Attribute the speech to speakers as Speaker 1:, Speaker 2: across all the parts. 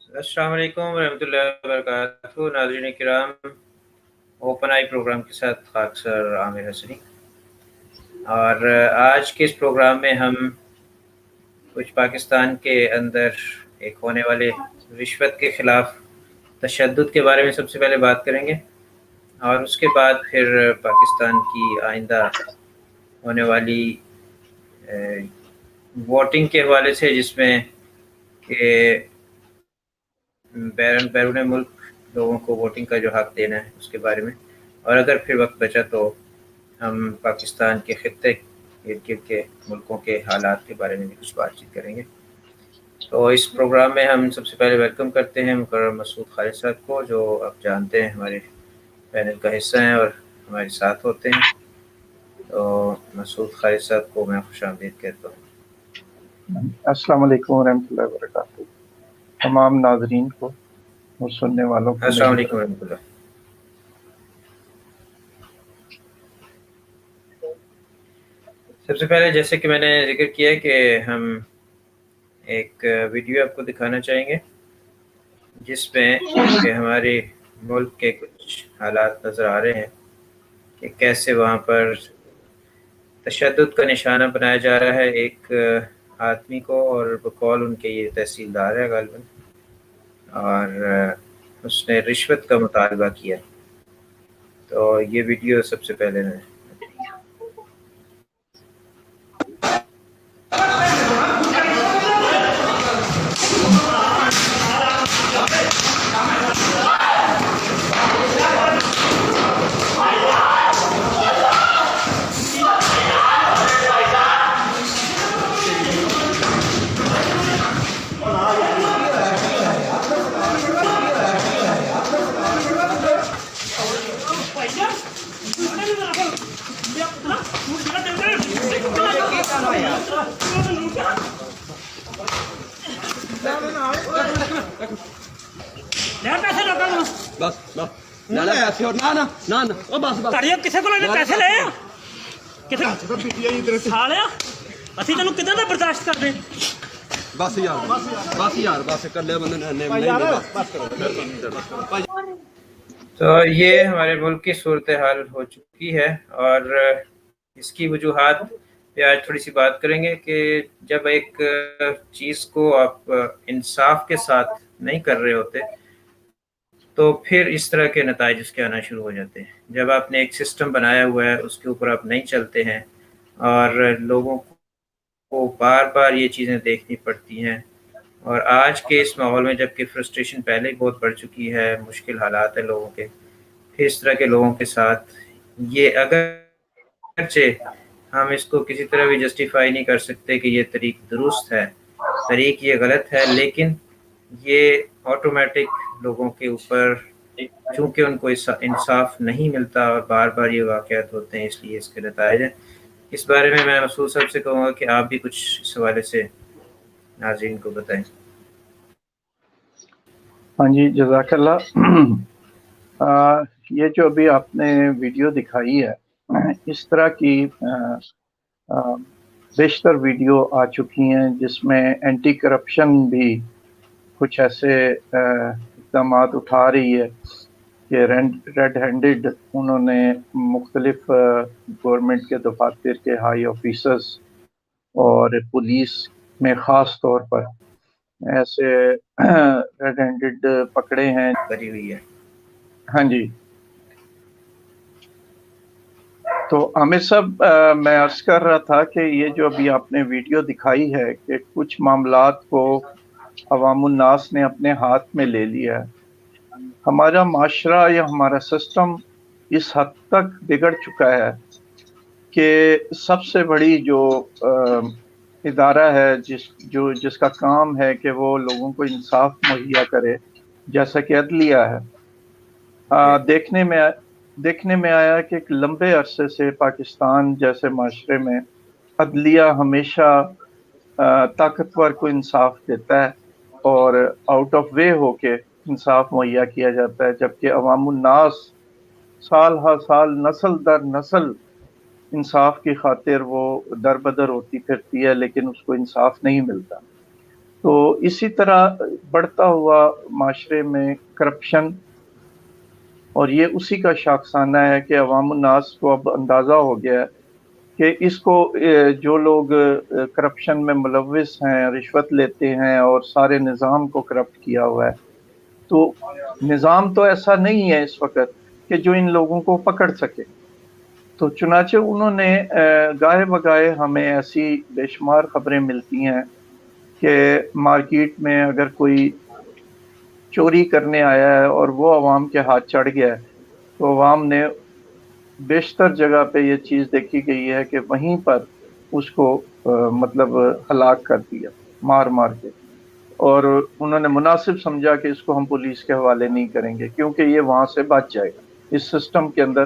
Speaker 1: अस्सलाम वालेकुम रहमतुल्लाहि वबरकातुहू। नाज़रीन किराम, ओपन आई प्रोग्राम के साथ खाकसर आमिर हसनी। और आज के इस प्रोग्राम में हम कुछ पाकिस्तान के अंदर एक होने वाले रिश्वत के ख़िलाफ़ तशद्दुद के बारे में सबसे पहले बात करेंगे, और उसके बाद फिर पाकिस्तान की आइंदा होने वाली वोटिंग के हवाले से, जिसमें कि बैरून मुल्क लोगों को वोटिंग का जो हक़ देना है उसके बारे में, और अगर फिर वक्त बचा तो हम पाकिस्तान के ख़ित्ते इर्द गिर्द के मुल्कों के हालात के बारे में भी कुछ बातचीत करेंगे। तो इस प्रोग्राम में हम सबसे पहले वेलकम करते हैं मुकर्रम मसूद खालिद साहब को, जो आप जानते हैं हमारे पैनल का हिस्सा हैं और हमारे साथ होते हैं। तो मसूद खालिद साहब को मैं खुशामदीद कहता हूँ।
Speaker 2: अस्सलाम वालेकुम रहमतुल्लाहि वबरकातुहू। तमाम नाज़रीन को और सुनने वालों को
Speaker 1: अस्सलाम वालेकुम रहमतुल्लाह। सबसे पहले जैसे कि मैंने जिक्र किया कि हम एक वीडियो आपको दिखाना चाहेंगे जिसमें कि हमारे मुल्क के कुछ हालात नज़र आ रहे हैं कि कैसे वहाँ पर तशद्दुद का निशाना बनाया जा रहा है एक आदमी को, और बकौल उनके ये तहसीलदार है गालिबन, और उसने रिश्वत का मुतालबा किया। तो ये वीडियो सबसे पहले मैं
Speaker 3: बस बस ना ना पैसे और ना ना ना ना ओ बस बस
Speaker 4: ਤਾੜੀਆਂ ਕਿਸੇ ਕੋਲੋਂ ਇਹਨੇ ਪੈਸੇ ਲਏ ਆ ਕਿਥੇ ਖਾ ਲਿਆ ਅਸੀਂ ਤੈਨੂੰ ਕਿਦਾਂ ਦਾ ਬਰਦਾਸ਼ਤ ਕਰਦੇ
Speaker 3: बस यार बस कर ले बंदे ने बस
Speaker 1: तो ये हमारे मुल्क की सूरत हाल हो चुकी है, और इसकी वजूहात पे आज थोड़ी सी बात करेंगे कि जब एक चीज़ को आप इंसाफ के साथ नहीं कर रहे होते तो फिर इस तरह के नताइज उसके आना शुरू हो जाते हैं। जब आपने एक सिस्टम बनाया हुआ है उसके ऊपर आप नहीं चलते हैं और लोगों को बार बार ये चीज़ें देखनी पड़ती हैं, और आज के इस माहौल में जबकि फ्रस्ट्रेशन पहले ही बहुत बढ़ चुकी है, मुश्किल हालात है लोगों के, फिर इस तरह के लोगों के साथ ये अगरचे हम इसको किसी तरह भी जस्टिफाई नहीं कर सकते कि ये तरीक दुरुस्त है, तरीक ये गलत है, लेकिन ये ऑटोमेटिक लोगों के ऊपर चूँकि उनको इंसाफ नहीं मिलता और बार बार ये वाक़यात होते हैं, इसलिए इसके नताइज हैं। इस बारे में मैं मसूद साहब से कहूँगा कि आप भी कुछ इस हवाले से नाज़रीन को बताएं।
Speaker 2: हाँ जी, जज़ाकल्लाह। ये जो अभी आपने वीडियो दिखाई है, इस तरह की बेशतर वीडियो आ चुकी हैं जिसमें एंटी करप्शन भी कुछ ऐसे इक़दाम उठा रही है कि रेड हैंडेड उन्होंने मुख्तलिफ गवर्नमेंट के दफातर के हाई ऑफिसर्स और पुलिस में ख़ास तौर पर ऐसे रेड हैंडेड पकड़े हैं
Speaker 1: करी हुई है।
Speaker 2: हाँ जी। तो आमिर साहब, मैं अर्ज़ कर रहा था कि ये जो अभी आपने वीडियो दिखाई है कि कुछ मामलात को अवामुन नास ने अपने हाथ में ले लिया है। हमारा माशरा या हमारा सिस्टम इस हद तक बिगड़ चुका है कि सबसे बड़ी जो इदारा है जिसका काम है कि वो लोगों को इंसाफ मुहैया करे, जैसा कि अदलिया है, देखने में आया कि एक लंबे अरसे से पाकिस्तान जैसे माशरे में अदलिया हमेशा ताकतवर को इंसाफ देता है और आउट ऑफ वे होके इंसाफ मुहैया किया जाता है, जबकि अवामुन नास साल हर साल नस्ल दर नस्ल इंसाफ की खातिर वो दर बदर होती फिरती है, लेकिन उसको इंसाफ नहीं मिलता। تو اسی طرح بڑھتا ہوا معاشرے میں کرپشن، اور یہ اسی کا شاخسانہ ہے کہ عوام الناس کو اب اندازہ ہو گیا ہے کہ اس کو جو لوگ کرپشن میں ملوث ہیں، رشوت لیتے ہیں اور سارے نظام کو کرپٹ کیا ہوا ہے، تو نظام تو ایسا نہیں ہے اس وقت کہ جو ان لوگوں کو پکڑ سکے. تو چنانچہ انہوں نے گاہے بگاہے ہمیں ایسی بے شمار خبریں ملتی ہیں کہ مارکیٹ میں اگر کوئی چوری کرنے آیا ہے اور وہ عوام کے ہاتھ چڑھ گیا ہے تو عوام نے بیشتر جگہ پہ یہ چیز دیکھی گئی ہے کہ وہیں پر اس کو مطلب ہلاک کر دیا مار مار کے، اور انہوں نے مناسب سمجھا کہ اس کو ہم پولیس کے حوالے نہیں کریں گے کیونکہ یہ وہاں سے بچ جائے گا، اس سسٹم کے اندر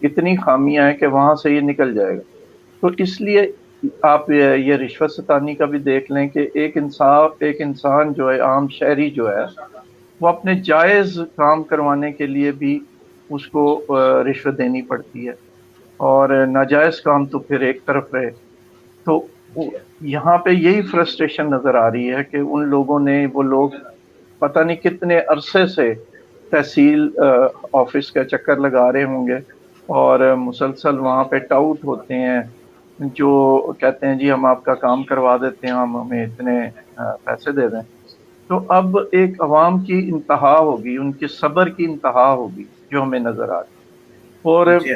Speaker 2: اتنی خامیاں ہیں کہ وہاں سے یہ نکل جائے گا. تو اس لیے آپ یہ رشوت ستانی کا بھی دیکھ لیں کہ ایک انسان جو ہے، عام شہری جو ہے، وہ اپنے جائز کام کروانے کے لیے بھی اس کو رشوت دینی پڑتی ہے، اور ناجائز کام تو پھر ایک طرف رہے. تو یہاں پہ یہی فرسٹریشن نظر آ رہی ہے کہ ان لوگوں نے، وہ لوگ پتہ نہیں کتنے عرصے سے تحصیل آفس کا چکر لگا رہے ہوں گے اور مسلسل وہاں پہ ٹاؤٹ ہوتے ہیں جو کہتے ہیں جی ہم آپ کا کام کروا دیتے ہیں، ہم ہمیں اتنے پیسے دے دیں. تو اب ایک عوام کی انتہا ہوگی، ان کے صبر کی انتہا ہوگی جو ہمیں نظر آ رہی. اور
Speaker 1: جی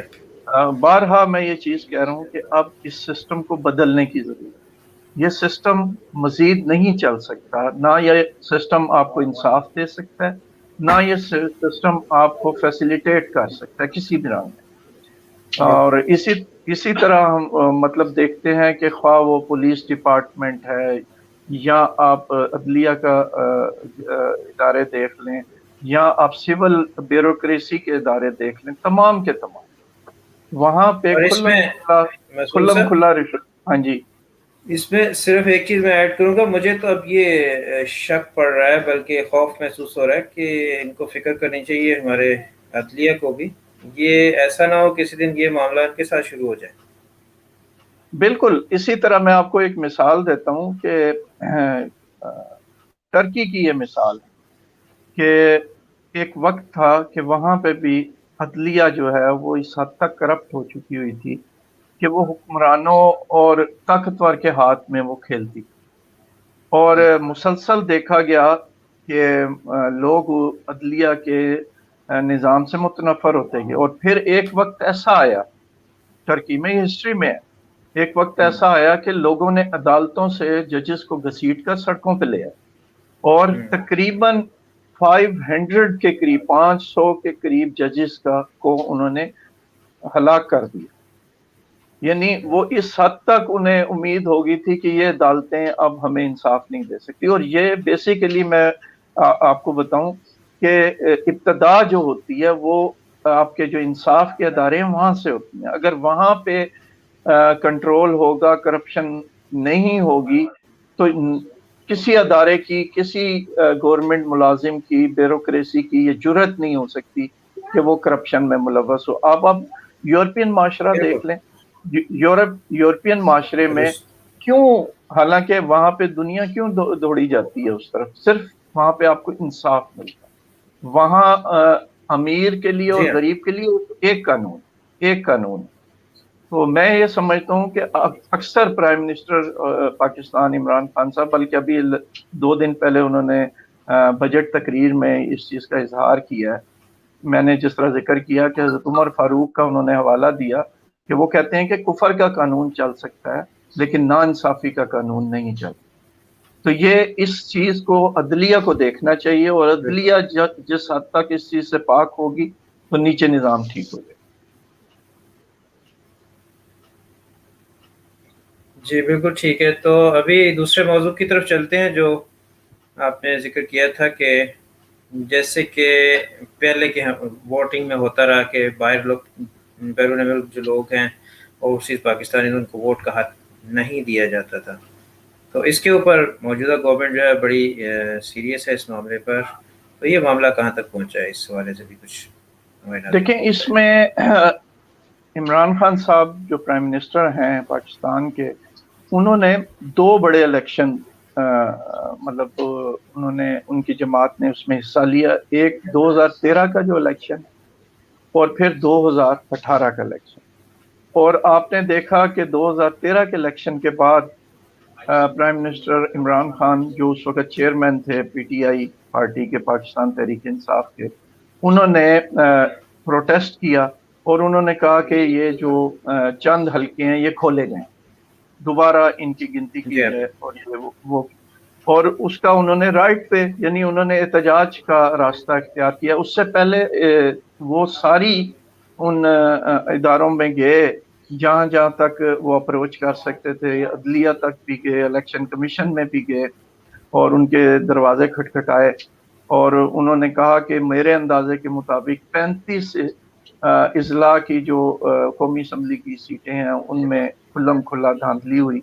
Speaker 2: بارہا میں یہ چیز کہہ رہا ہوں کہ اب اس سسٹم کو بدلنے کی ضرورت ہے. یہ سسٹم مزید نہیں چل سکتا، نہ یہ سسٹم آپ کو انصاف دے سکتا ہے، نہ یہ سسٹم آپ کو فیسیلیٹیٹ کر سکتا ہے کسی بھی رنگ میں. اور اسی طرح ہم مطلب دیکھتے ہیں کہ خواہ وہ پولیس ڈپارٹمنٹ ہے یا آپ عدلیہ کا ادارے دیکھ لیں یا آپ سول بیوروکریسی کے ادارے دیکھ لیں، تمام کے تمام وہاں پہ
Speaker 1: اور اس میں مسعود صاحب،
Speaker 2: کھلا رشوت. ہاں جی،
Speaker 1: اس میں صرف ایک چیز میں ایڈ کروں گا، مجھے تو اب یہ شک پڑ رہا ہے بلکہ خوف محسوس ہو رہا ہے کہ ان کو فکر کرنی چاہیے ہمارے عدلیہ کو بھی، یہ ایسا نہ ہو کسی دن یہ معاملہ ان کے ساتھ شروع ہو جائے.
Speaker 2: بالکل. اسی طرح میں آپ کو ایک مثال دیتا ہوں کہ ترکی کی یہ مثال کہ ایک وقت تھا کہ وہاں پہ بھی عدلیہ جو ہے وہ اس حد تک کرپٹ ہو چکی ہوئی تھی کہ وہ حکمرانوں اور طاقتور کے ہاتھ میں وہ کھیلتی، اور مسلسل دیکھا گیا کہ لوگ عدلیہ کے نظام سے متنفر ہوتے گئے. اور پھر ایک وقت ایسا آیا ترکی میں، ہسٹری میں ایک وقت ایسا آیا کہ لوگوں نے عدالتوں سے ججز کو گھسیٹ کر سڑکوں پہ لے آئے اور تقریباً 500 کے قریب، 500 کے قریب ججز کو انہوں نے ہلاک کر دیا. یعنی وہ اس حد تک انہیں امید ہو گئی تھی کہ یہ عدالتیں اب ہمیں انصاف نہیں دے سکتی. اور یہ بیسیکلی میں آپ کو بتاؤں کہ ابتدا جو ہوتی ہے وہ آپ کے جو انصاف کے ادارے ہیں وہاں سے ہوتی ہیں. اگر وہاں پہ کنٹرول ہوگا، کرپشن نہیں ہوگی، تو کسی ادارے کی، کسی گورنمنٹ ملازم کی، بیوروکریسی کی یہ جرت نہیں ہو سکتی کہ وہ کرپشن میں ملوث ہو. آپ یورپین معاشرہ دیکھ لیں، یورپین معاشرے میں کیوں، حالانکہ وہاں پہ دنیا کیوں دوڑی جاتی ہے اس طرف، صرف وہاں پہ آپ کو انصاف ملتا ہے. وہاں امیر کے لیے اور غریب کے لیے ایک قانون. تو میں یہ سمجھتا ہوں کہ اکثر پرائم منسٹر پاکستان عمران خان صاحب، بلکہ ابھی 2 دن پہلے انہوں نے بجٹ تقریر میں اس چیز کا اظہار کیا ہے. میں نے جس طرح ذکر کیا کہ حضرت عمر فاروق کا انہوں نے حوالہ دیا کہ وہ کہتے ہیں کہ کفر کا قانون چل سکتا ہے لیکن نا انصافی کا قانون نہیں چلتا. تو یہ اس چیز کو عدلیہ کو دیکھنا چاہیے، اور عدلیہ جس حد تک اس چیز سے پاک ہوگی تو نیچے نظام ٹھیک ہو جائے.
Speaker 1: جی بالکل ٹھیک ہے. تو ابھی دوسرے موضوع کی طرف چلتے ہیں جو آپ نے ذکر کیا تھا کہ جیسے کہ پہلے کے ووٹنگ میں ہوتا رہا کہ باہر لوگ، بیرون ملک جو لوگ ہیں اوورسیز پاکستانی، ان کو ووٹ کا حق نہیں دیا جاتا تھا. تو اس کے اوپر موجودہ گورنمنٹ جو ہے بڑی سیریس ہے اس معاملے پر. تو یہ معاملہ کہاں تک پہنچا ہے، اس حوالے سے بھی کچھ
Speaker 2: دیکھیں. اس میں عمران خان صاحب جو پرائم منسٹر ہیں پاکستان کے، انہوں نے 2 بڑے الیکشن मतलब उन्होंने, उनकी जमात ने उसमें हिस्सा लिया, एक 2013 का जो इलेक्शन और फिर 2018 का इलेक्शन। और आपने देखा कि 2013 के इलेक्शन के बाद प्राइम मिनिस्टर इमरान खान, जो उस वक्त चेयरमैन थे पीटीआई पार्टी के, पाकिस्तान तहरीक इंसाफ के, उन्होंने प्रोटेस्ट किया और उन्होंने कहा कि ये जो चंद हल्के हैं ये खोले जाएं, दोबारा इनकी गिनती की जाए और ये वो और उसका उन्होंने राइट पे, यानी उन्होंने एहतजाज का रास्ता इख्तियार किया। उससे पहले वो सारी उन इदारों में गए जहाँ जहाँ तक वो अप्रोच कर सकते थे, अदलिया तक भी गए, इलेक्शन कमीशन में भी गए और उनके दरवाजे खटखटाए और उन्होंने कहा कि मेरे अंदाजे के मुताबिक 35 इजला की जो कौमी असम्बली की सीटें हैं उनमें खुल्लम खुल्ला धांधली हुई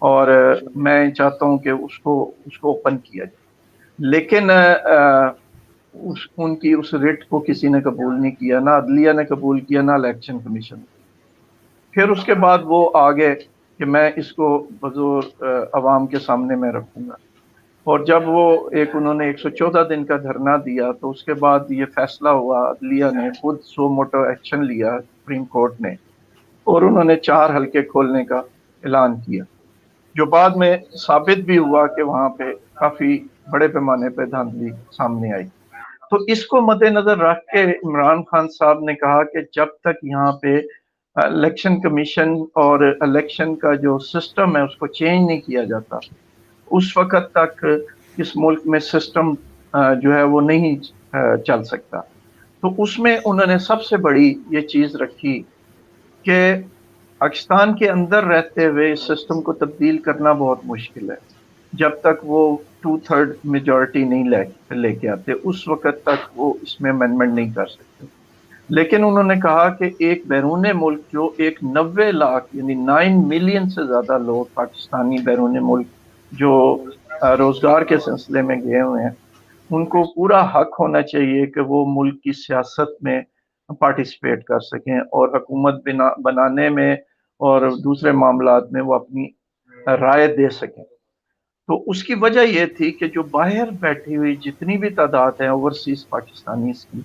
Speaker 2: और मैं चाहता हूं कि उसको ओपन किया जाए। लेकिन उनकी उस रिट को किसी ने कबूल नहीं किया, ना अदलिया ने कबूल किया, ना इलेक्शन कमीशन। फिर उसके बाद वो आ गए कि मैं इसको बज़ोर अवाम के सामने में रखूंगा और जब वो उन्होंने 114 दिन का धरना दिया तो उसके बाद ये फैसला हुआ, अदलिया ने खुद सो मोटो एक्शन लिया सुप्रीम कोर्ट ने और उन्होंने 4 हल्के खोलने का ऐलान किया, जो बाद में साबित भी हुआ कि वहां पे काफी बड़े पैमाने पे धांधली सामने आई। तो इसको मद्देनजर रख के इमरान खान साहब ने कहा कि जब तक यहाँ पे इलेक्शन कमीशन और इलेक्शन का जो सिस्टम है उसको चेंज नहीं किया जाता, उस वक्त तक इस मुल्क में सिस्टम जो है वो नहीं चल सकता। तो उसमें उन्होंने सबसे बड़ी ये चीज रखी कि पाकिस्तान के अंदर रहते हुए इस सिस्टम को तब्दील करना बहुत मुश्किल है, जब तक वो 2/3 मेजॉरिटी नहीं लेके आते उस वक्त तक वो इसमें अमेंडमेंट नहीं कर सकते। लेकिन उन्होंने कहा कि एक बैरून मुल्क जो एक 90 लाख यानी 9 मिलियन से ज्यादा लोग पाकिस्तानी बैरून मुल्क जो रोजगार के सिलसिले में गए हुए हैं, उनको पूरा हक होना चाहिए कि वो मुल्क की सियासत में पार्टिसिपेट कर सकें और हुकूमत बनाने में और दूसरे मामलात में वो अपनी राय दे सकें। तो उसकी वजह ये थी कि जो बाहर बैठी हुई जितनी भी तादाद है ओवरसीज पाकिस्तानी की,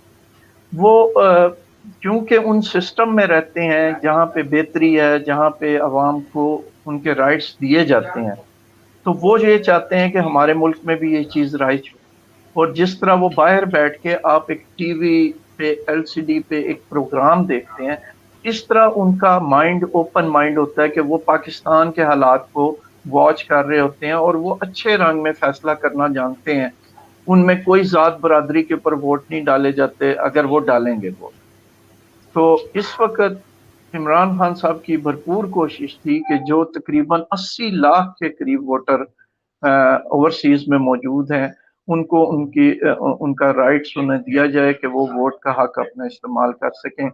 Speaker 2: वो क्योंकि उन सिस्टम में रहते हैं जहाँ पे बेहतरी है, जहाँ पे अवाम को उनके राइट्स दिए जाते हैं, तो वो ये चाहते हैं कि हमारे मुल्क में भी ये चीज़ राइज हो। और जिस तरह वो बाहर बैठ के आप एक टीवी पे एलसीडी पे एक प्रोग्राम देखते हैं, इस तरह उनका माइंड ओपन माइंड होता है कि वो पाकिस्तान के हालात को वॉच कर रहे होते हैं और वो अच्छे रंग में फैसला करना जानते हैं। उनमें कोई जात बरादरी के ऊपर वोट नहीं डाले जाते, अगर वो डालेंगे वोट। तो इस वक्त इमरान खान साहब की भरपूर कोशिश थी कि जो तकरीबन 80 लाख के करीब वोटर ओवरसीज में मौजूद हैं, उनको उनका राइट्स उन्हें दिया जाए कि वो वोट का हक अपना इस्तेमाल कर सकें।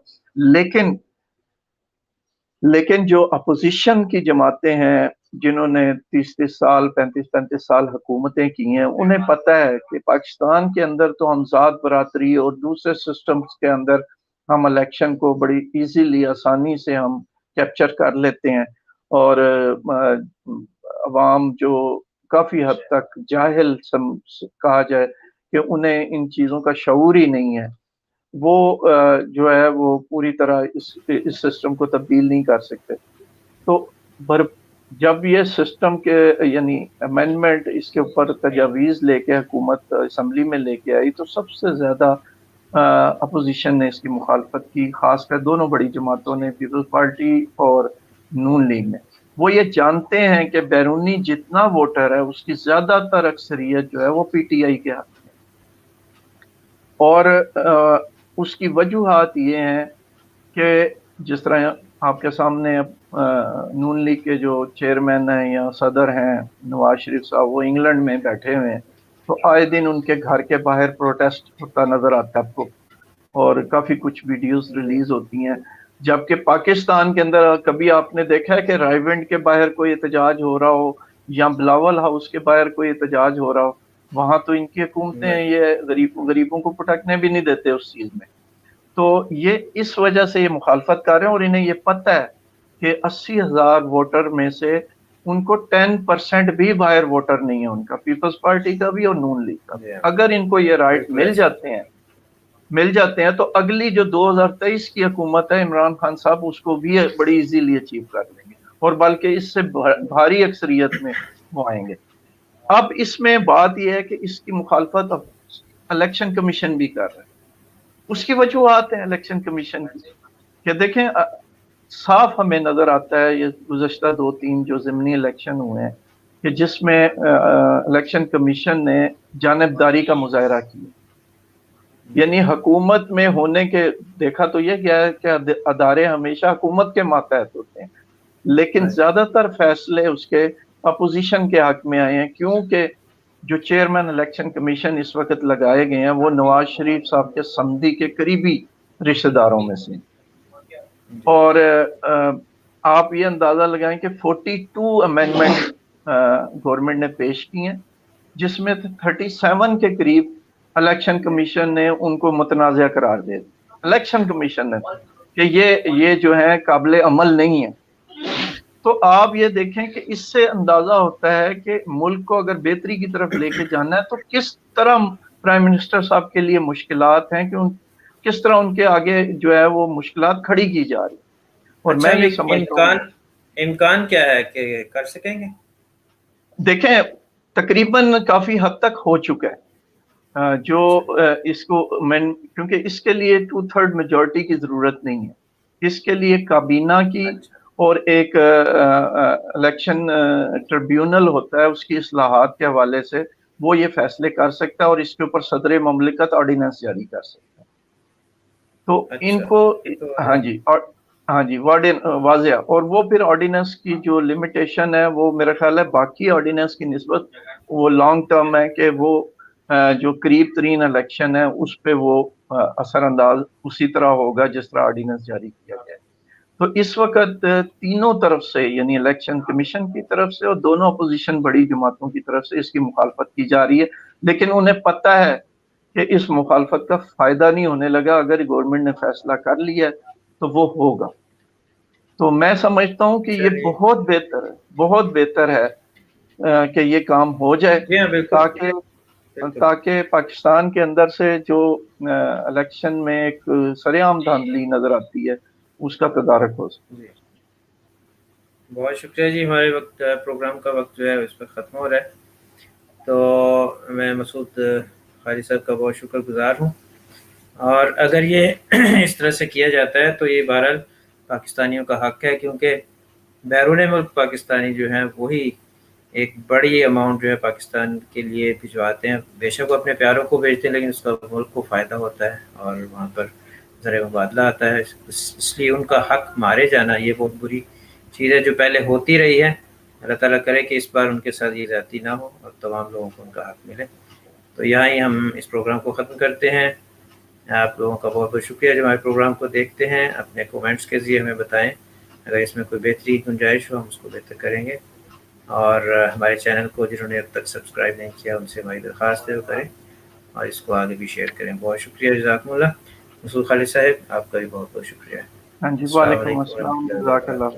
Speaker 2: लेकिन जो अपोजिशन की जमातें हैं जिन्होंने 30-30 साल 35-35 साल हुकूमतें की हैं, उन्हें पता है कि पाकिस्तान के अंदर तो हम जात बरादरी और दूसरे सिस्टम्स के अंदर हम इलेक्शन को बड़ी इजीली आसानी से हम कैप्चर कर लेते हैं और अवाम जो काफी हद तक जाहिल कहा जाए कि उन्हें इन चीजों का शऊर ही नहीं है, वो जो है वो पूरी तरह इस सिस्टम को तब्दील नहीं कर सकते। तो जब ये सिस्टम के यानी अमेंडमेंट इसके ऊपर तजावीज़ लेके हुकूमत असम्बली में लेके आई, तो सबसे ज़्यादा अपोजिशन ने इसकी मुखालफत की, खासकर दोनों बड़ी जमातों ने, पीपल्स पार्टी और नून लीग ने। वो ये जानते हैं कि बैरूनी जितना वोटर है उसकी ज़्यादातर अक्सरियत जो है वो पीटीआई के हाथ में, और उसकी वजूहात ये हैं कि जिस तरह आपके सामने नून लीग के जो चेयरमैन हैं या सदर हैं नवाज शरीफ साहब, वो इंग्लैंड में बैठे हुए हैं, तो आए दिन उनके घर के बाहर प्रोटेस्ट होता नजर आता है आपको और काफ़ी कुछ वीडियोस रिलीज होती हैं। जबकि पाकिस्तान के अंदर कभी आपने देखा है कि रायविंड के बाहर कोई एहतजाज हो रहा हो या बिलावल हाउस के बाहर कोई एहतजाज हो रहा हो? वहां तो इनकी हुकूमतें ये गरीबों को पटकने भी नहीं देते उस चीज में। तो ये इस वजह से ये मुखालफत कर रहे हैं और इन्हें ये पता है कि 80,000 वोटर में से उनको 10% भी बाहर वोटर नहीं है उनका, पीपल्स पार्टी का भी और नून लीग का भी। अगर इनको ये राइट मिल जाते हैं तो अगली जो 2023 की हुकूमत है इमरान खान साहब उसको भी बड़ी इजीली अचीव कर लेंगे और बल्कि इससे भारी अक्सरियत में वो आएंगे। अब इसमें बात यह है कि इसकी मुखालफत इलेक्शन कमीशन भी कर रहा है। उसकी वजूहात है इलेक्शन कमीशन की कि देखें साफ हमें नजर आता है ये गुज़श्ता 2-3 जो ज़िमनी इलेक्शन हुए हैं कि जिसमें इलेक्शन कमीशन ने जानिबदारी का मुजाहरा किया, यानी हुकूमत में होने के देखा तो ये क्या है कि अदारे हमेशा हुकूमत के मातहत होते हैं, लेकिन ज्यादातर फैसले उसके अपोजिशन के हक में आए हैं, क्योंकि जो चेयरमैन इलेक्शन कमीशन इस वक्त लगाए गए हैं वो नवाज शरीफ साहब के समधी के करीबी रिश्तेदारों में से। और आप ये अंदाजा लगाएं कि 42 अमेंडमेंट गवर्नमेंट ने पेश किए हैं, जिसमें 37 के करीब इलेक्शन कमीशन ने उनको मुतनाज़ा करार दे दिया, इलेक्शन कमीशन ने, कि ये जो है काबिल अमल नहीं है। तो आप ये देखें कि इससे अंदाजा होता है कि मुल्क को अगर बेहतरी की तरफ लेके जाना है तो किस तरह प्राइम मिनिस्टर साहब के लिए मुश्किलात हैं कि किस तरह उनके आगे जो है वो मुश्किलात खड़ी की जा रही। और
Speaker 1: अच्छा,
Speaker 2: मैं ये समझता हूं
Speaker 1: इम्कान क्या है कि कर सकेंगे?
Speaker 2: देखें तकरीबन काफी हद तक हो चुका है जो इसको क्योंकि इसके लिए 2/3 मेजॉरिटी की जरूरत नहीं है, इसके लिए काबीना की और एक इलेक्शन ट्रिब्यूनल होता है उसकी इस्लाहात के हवाले से वो ये फैसले कर सकता है और इसके ऊपर सदर ममलिकत ऑर्डिनेंस जारी कर सकता है। तो
Speaker 1: अच्छा,
Speaker 2: इनको हाँ जी वाजिया, और वो फिर ऑर्डिनेंस की जो लिमिटेशन है वो मेरा ख्याल है बाकी ऑर्डिनेंस की निस्बत वो लॉन्ग टर्म है कि वो जो करीब तरीन इलेक्शन है उस पे वो असरअंदाज उसी तरह होगा जिस तरह ऑर्डिनेंस जारी किया गया है। तो इस वक्त तीनों तरफ से यानी इलेक्शन कमीशन की तरफ से और दोनों अपोजिशन बड़ी जमातों की तरफ से इसकी मुखालफत की जा रही है, लेकिन उन्हें पता है कि इस मुखालफत का फायदा नहीं होने लगा। अगर गवर्नमेंट ने फैसला कर लिया तो वो होगा। तो मैं समझता हूं कि ये बहुत बेहतर है कि ये काम हो जाए ताकि पाकिस्तान के अंदर से जो इलेक्शन में एक सरेआम धांधली नजर आती है उसका तदारक हो सके।
Speaker 1: बहुत शुक्रिया जी, हमारे प्रोग्राम का वक्त जो है इस पर ख़त्म हो रहा है। तो मैं मसूद खारी साहब का बहुत शुक्रगुजार हूँ, और अगर ये इस तरह से किया जाता है तो ये बहरहाल पाकिस्तानियों का हक है, क्योंकि बैरून मुल्क पाकिस्तानी जो हैं वही एक बड़ी अमाउंट जो है पाकिस्तान के लिए भिजवाते हैं। बेशक वो अपने प्यारों को भेजते हैं, लेकिन उसका मुल्क को फ़ायदा होता है और वहाँ पर ज़र मुबादला आता है। इसलिए उनका हक मारे जाना ये बहुत बुरी चीज़ है जो पहले होती रही है। अल्लाह ताला करे कि इस बार उनके साथ ये ज़्यादती ना हो और तमाम लोगों को उनका हक मिले। तो यहाँ ही हम इस प्रोग्राम को ख़त्म करते हैं। आप लोगों का बहुत बहुत शुक्रिया जो हमारे प्रोग्राम को देखते हैं। अपने कमेंट्स के ज़रिए हमें बताएं, अगर इसमें कोई बेहतरी गुंजाइश हो हम उसको बेहतर करेंगे। और हमारे चैनल को जिन्होंने अब तक सब्सक्राइब नहीं किया उनसे हमारी दरख्वास्त है वो करें और इसको आगे भी शेयर करें। बहुत शुक्रिया, जज़ाकुमुल्लाह। मसूद खालिद साहब आपका भी बहुत बहुत शुक्रिया।
Speaker 2: हाँ जी, वालेकुम अस्सलाम, जज़ाकल्लाह।